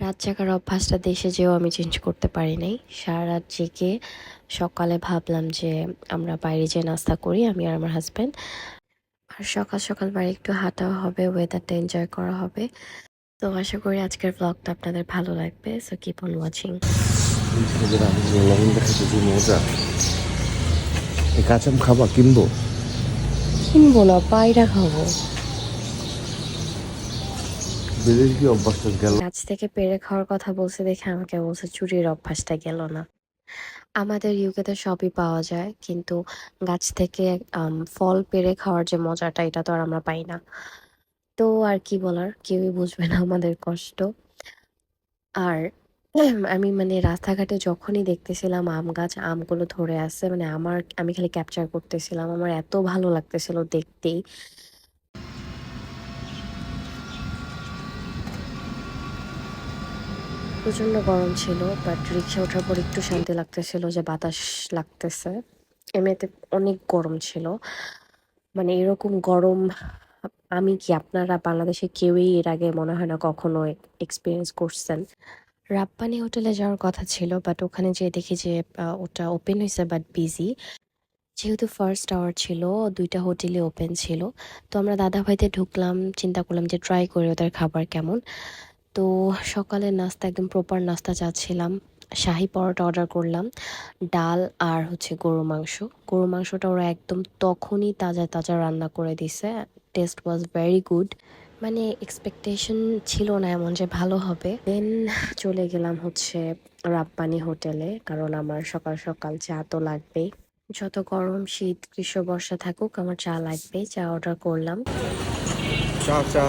রাত জাগার অভ্যাসটা দেশে যেও আমি চেঞ্জ করতে পারি নাই। সারারাত জেগে সকালে ভাবলাম যে আমরা বাইরে যেয়ে নাস্তা করি, আমি আর আমার হাসব্যান্ড। আর সকাল সকাল বাইরে একটু হাঁটাও হবে, ওয়েদারটা এনজয় করা হবে। তো আশা করি আজকের ব্লগটা আপনাদের ভালো লাগবে, সো কিপ অন ওয়াচিং। এই ছেলেদের আমের লবণ দেখাচ্ছে যে মজা। এই কাঁচাম খাবা কিনবো? কিনবো না, পায়রা খাবো। বিদেশ গিয়ে অভ্যাসটা গেল। গাছ থেকে পেড়ে খাওয়ার কথা বলছে দেখে আমাকে বলছে চুরির অভ্যাসটা গেল না। আমাদের ইউকেতে সবই পাওয়া যায়, কিন্তু গাছ থেকে ফল পেড়ে খাওয়ার যে মজাটা, এটা তো আর আমরা পাই না। তো আর কি বলার, কেউই বুঝবে না আমাদের কষ্ট। আর আমি মানে রাস্তাঘাটে যখনই দেখতেছিলাম আম গাছ, আমগুলো ধরে আছে, মানে আমি খালি ক্যাপচার করতেছিলাম, আমার এত ভালো লাগতেছিল দেখতেই। প্রচন্ড গরম ছিল, বাট রিক্সা ওঠার পর একটু শান্তি লাগতেছিল যে বাতাস লাগতেছে। এমনিতে অনেক গরম ছিল, মানে এরকম গরম আমি কি আপনারা বাংলাদেশে কেউই এর আগে মনে হয় না কখনো এক্সপিরিয়েন্স করছেন। রাব্বানি হোটেলে যাওয়ার কথা ছিল, বাট ওখানে যেয়ে দেখি যে ওটা ওপেন হয়েছে বাট বিজি। যেহেতু ফার্স্ট আওয়ার ছিল, দুইটা হোটেলে ওপেন ছিল। তো আমরা দাদা ভাইতে ঢুকলাম, চিন্তা করলাম যে ট্রাই করি ওদের খাবার কেমন। তো সকালের নাস্তা একদম প্রপার নাস্তা চাচ্ছিলাম। শাহি পরোটা অর্ডার করলাম, ডাল আর হচ্ছে গরু মাংস। গরু মাংসটা ওরা একদম তখনই তাজা তাজা রান্না করে দিছে। Test was very good. মানে এক্সপেকটেশন ছিল না এমন যে ভালো হবে। দেন চলে গেলাম হচ্ছে রাব্বানি হোটেলে, কারণ আমার সকাল সকাল চা তো লাগবেই। যত গরম শীত গ্রীষ্ম বর্ষা থাকুক, আমার চা লাগবেই। চা অর্ডার করলাম। চা চা।